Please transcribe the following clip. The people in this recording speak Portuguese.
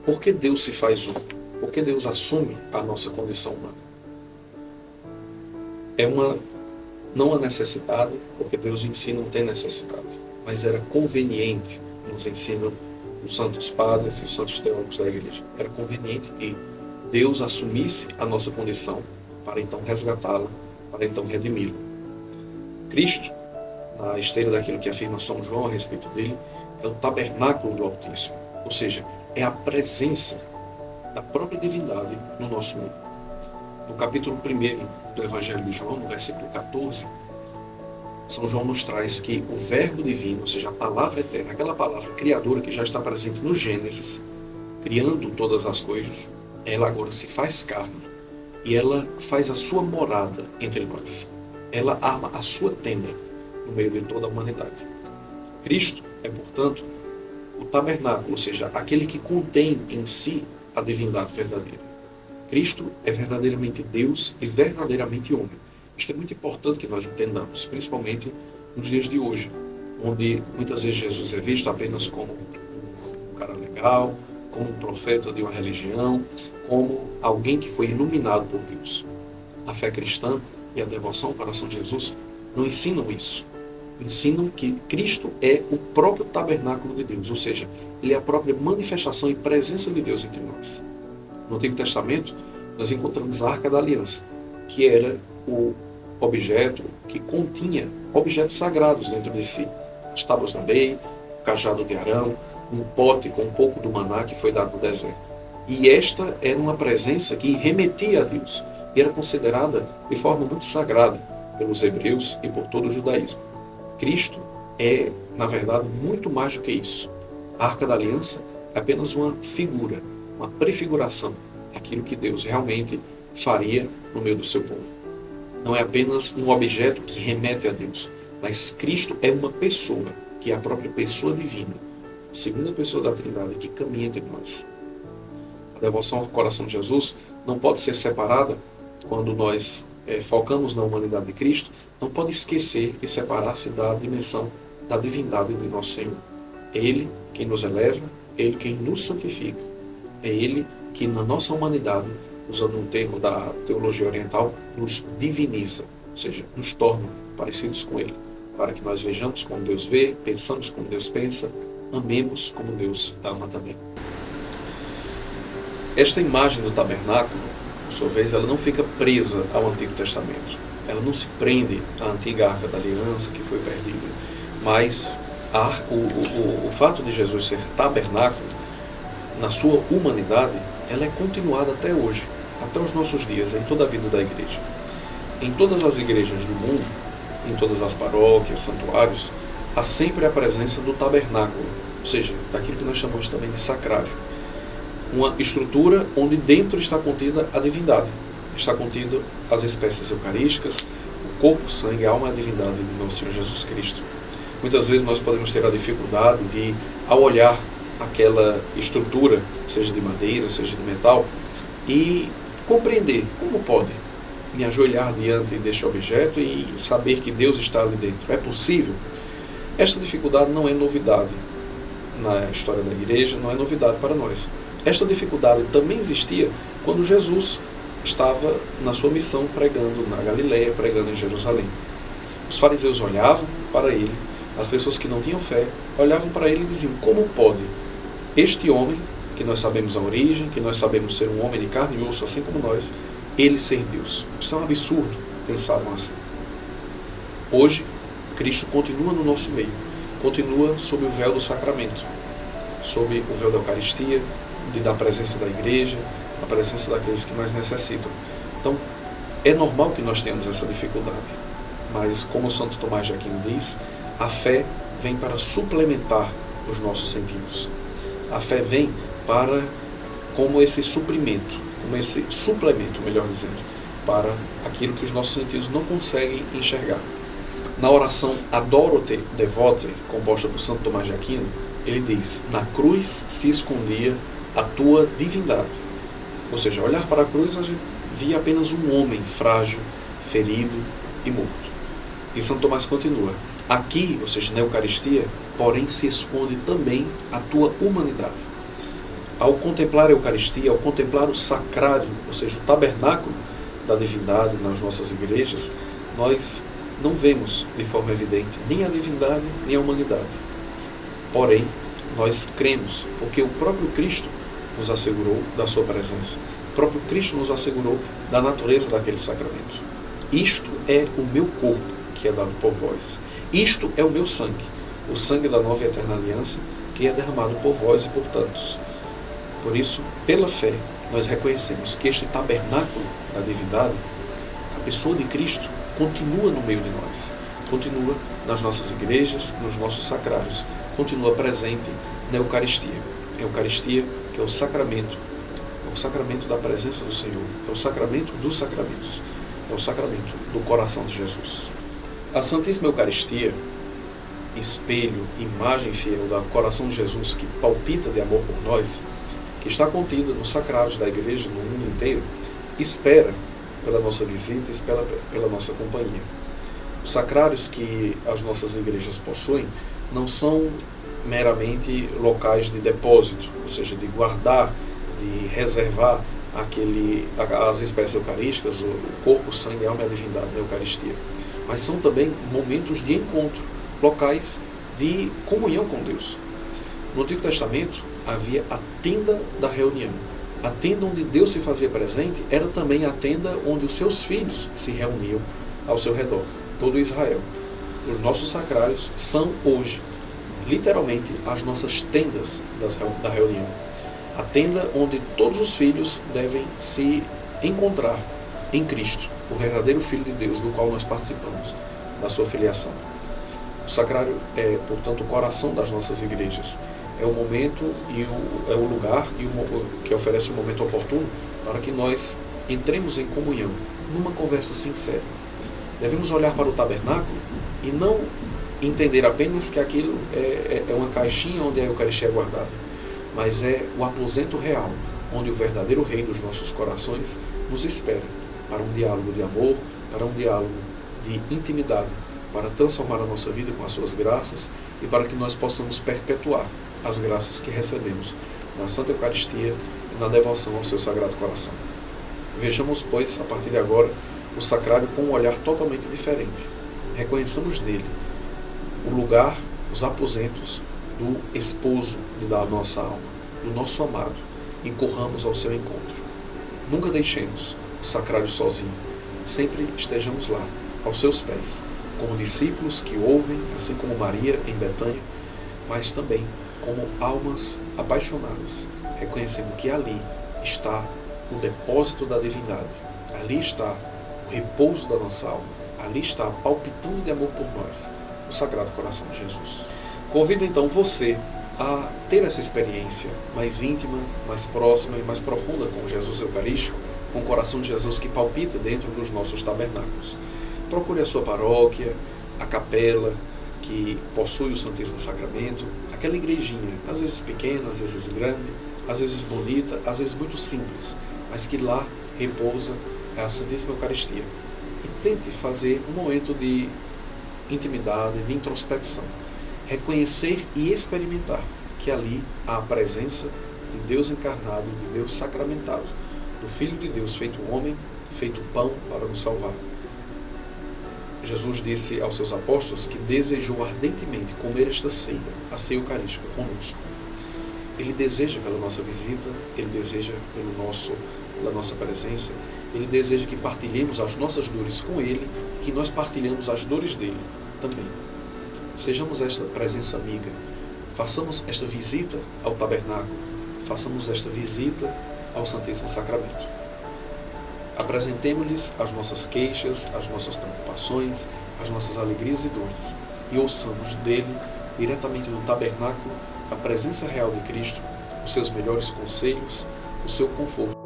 Por que Deus se faz um? Por que Deus assume a nossa condição humana? É não uma necessidade, porque Deus em si não tem necessidade, mas era conveniente, nos ensinam os santos padres e os santos teólogos da igreja. Era conveniente que Deus assumisse a nossa condição para então resgatá-la, para então redimi-la. Cristo, na esteira daquilo que afirma São João a respeito dele, é o tabernáculo do Altíssimo, ou seja, é a presença da própria divindade no nosso meio. No capítulo 1 do Evangelho de João, no versículo 14, São João nos traz que o Verbo divino, ou seja, a palavra eterna, aquela palavra criadora que já está presente no Gênesis, criando todas as coisas, ela agora se faz carne e ela faz a sua morada entre nós. Ela arma a sua tenda no meio de toda a humanidade. Cristo é, portanto, o tabernáculo, ou seja, aquele que contém em si a divindade verdadeira. Cristo é verdadeiramente Deus e verdadeiramente homem. Isto é muito importante que nós entendamos, principalmente nos dias de hoje, onde muitas vezes Jesus é visto apenas como um cara legal, como um profeta de uma religião, como alguém que foi iluminado por Deus. A fé cristã e a devoção ao coração de Jesus não ensinam isso. Ensinam que Cristo é o próprio tabernáculo de Deus, ou seja, ele é a própria manifestação e presença de Deus entre nós. No Antigo Testamento, nós encontramos a Arca da Aliança, que era o objeto que continha objetos sagrados dentro de si. As tábuas da lei, o cajado de Arão, um pote com um pouco do maná que foi dado no deserto. E esta era uma presença que remetia a Deus e era considerada de forma muito sagrada pelos hebreus e por todo o judaísmo. Cristo é, na verdade, muito mais do que isso. A Arca da Aliança é apenas uma figura, uma prefiguração daquilo que Deus realmente faria no meio do seu povo. Não é apenas um objeto que remete a Deus, mas Cristo é uma pessoa, que é a própria pessoa divina, a segunda pessoa da Trindade que caminha entre nós. A devoção ao coração de Jesus não pode ser separada quando nós focamos na humanidade de Cristo, não pode esquecer e separar-se da dimensão da divindade de nosso Senhor. É Ele quem nos eleva, é Ele quem nos santifica, é Ele que na nossa humanidade, usando um termo da teologia oriental, nos diviniza, ou seja, nos torna parecidos com Ele, para que nós vejamos como Deus vê, pensamos como Deus pensa, amemos como Deus ama também. Esta imagem do tabernáculo, por sua vez, ela não fica presa ao Antigo Testamento. Ela não se prende à antiga Arca da Aliança que foi perdida. Mas o fato de Jesus ser tabernáculo, na sua humanidade, ela é continuada até hoje, até os nossos dias, em toda a vida da igreja. Em todas as igrejas do mundo, em todas as paróquias, santuários, há sempre a presença do tabernáculo, ou seja, daquilo que nós chamamos também de sacrário. Uma estrutura onde dentro está contida a divindade, está contido as espécies eucarísticas, o corpo, sangue, a alma e a divindade de nosso Senhor Jesus Cristo. Muitas vezes nós podemos ter a dificuldade de, ao olhar aquela estrutura, seja de madeira, seja de metal, e compreender como pode me ajoelhar diante deste objeto e saber que Deus está ali dentro. É possível? Esta dificuldade não é novidade na história da igreja, não é novidade para nós. Esta dificuldade também existia quando Jesus estava na sua missão pregando na Galileia, pregando em Jerusalém. Os fariseus olhavam para ele, as pessoas que não tinham fé olhavam para ele e diziam: como pode este homem, que nós sabemos a origem, que nós sabemos ser um homem de carne e osso assim como nós, ele ser Deus? Isso é um absurdo, pensavam assim. Hoje, Cristo continua no nosso meio, continua sob o véu do sacramento, sob o véu da Eucaristia, da presença da igreja, a presença daqueles que mais necessitam. Então, é normal que nós tenhamos essa dificuldade, mas como Santo Tomás de Aquino diz, a fé vem para suplementar os nossos sentidos. A fé vem para como esse suprimento, como esse suplemento, melhor dizendo, para aquilo que os nossos sentidos não conseguem enxergar. Na oração Adoro-te, Devote, composta por Santo Tomás de Aquino, ele diz: na cruz se escondia a tua divindade. Ou seja, olhar para a cruz, a gente via apenas um homem frágil, ferido e morto. E Santo Tomás continua: aqui, ou seja, na Eucaristia, porém se esconde também a tua humanidade. Ao contemplar a Eucaristia, ao contemplar o sacrário, ou seja, o tabernáculo da divindade nas nossas igrejas, nós não vemos de forma evidente nem a divindade nem a humanidade. Porém, nós cremos, porque o próprio Cristo nos assegurou da sua presença. O próprio Cristo nos assegurou da natureza daquele sacramento. Isto é o meu corpo, que é dado por vós. Isto é o meu sangue, o sangue da nova e eterna aliança, que é derramado por vós e por tantos. Por isso, pela fé, nós reconhecemos que este tabernáculo da divindade, a pessoa de Cristo, continua no meio de nós, continua nas nossas igrejas, nos nossos sacrários, continua presente na Eucaristia. A Eucaristia, que é o sacramento da presença do Senhor, é o sacramento dos sacramentos, é o sacramento do coração de Jesus. A Santíssima Eucaristia, espelho, imagem fiel do coração de Jesus que palpita de amor por nós, que está contida nos sacrários da Igreja no mundo inteiro, espera pela nossa visita, espera pela nossa companhia. Os sacrários que as nossas igrejas possuem não são meramente locais de depósito, ou seja, de guardar, de reservar as espécies eucarísticas, o corpo, o sangue, a alma e a divindade da Eucaristia, mas são também momentos de encontro, locais de comunhão com Deus. No Antigo Testamento havia a tenda da reunião. A tenda onde Deus se fazia presente era também a tenda onde os seus filhos se reuniam ao seu redor, todo Israel. Os nossos sacrários são hoje, literalmente, as nossas tendas da reunião. A tenda onde todos os filhos devem se encontrar em Cristo, o verdadeiro Filho de Deus, do qual nós participamos, da sua filiação. O sacrário é, portanto, o coração das nossas igrejas. É o momento e é o lugar que oferece o momento oportuno para que nós entremos em comunhão, numa conversa sincera. Devemos olhar para o tabernáculo e não entender apenas que aquilo é uma caixinha onde a Eucaristia é guardada, mas é o aposento real, onde o verdadeiro Rei dos nossos corações nos espera para um diálogo de amor, para um diálogo de intimidade, para transformar a nossa vida com as suas graças e para que nós possamos perpetuar as graças que recebemos na Santa Eucaristia e na devoção ao seu Sagrado Coração. Vejamos, pois, a partir de agora, o sacrário com um olhar totalmente diferente. Reconheçamos nele o lugar, os aposentos do esposo da nossa alma, do nosso amado, e corramos ao seu encontro. Nunca deixemos o sacrário sozinho, sempre estejamos lá, aos seus pés, como discípulos que ouvem, assim como Maria em Betânia, mas também como almas apaixonadas, reconhecendo que ali está o depósito da divindade, ali está o repouso da nossa alma, ali está palpitando de amor por nós, o Sagrado Coração de Jesus. Convido então você a ter essa experiência mais íntima, mais próxima e mais profunda com Jesus Eucarístico, com o coração de Jesus que palpita dentro dos nossos tabernáculos. Procure a sua paróquia, a capela que possui o Santíssimo Sacramento, aquela igrejinha, às vezes pequena, às vezes grande, às vezes bonita, às vezes muito simples, mas que lá repousa a Santíssima Eucaristia. E tente fazer um momento de intimidade, de introspecção. Reconhecer e experimentar que ali há a presença de Deus encarnado, de Deus sacramentado, do Filho de Deus feito homem, feito pão para nos salvar. Jesus disse aos seus apóstolos que desejou ardentemente comer esta ceia, a ceia eucarística, conosco. Ele deseja pela nossa visita, ele deseja pela nossa presença, ele deseja que partilhemos as nossas dores com ele e que nós partilhemos as dores dele também. Sejamos esta presença amiga, façamos esta visita ao tabernáculo, façamos esta visita ao Santíssimo Sacramento. Apresentemos-lhes as nossas queixas, as nossas preocupações, as nossas alegrias e dores e ouçamos dele, diretamente do tabernáculo, a presença real de Cristo, os seus melhores conselhos, o seu conforto.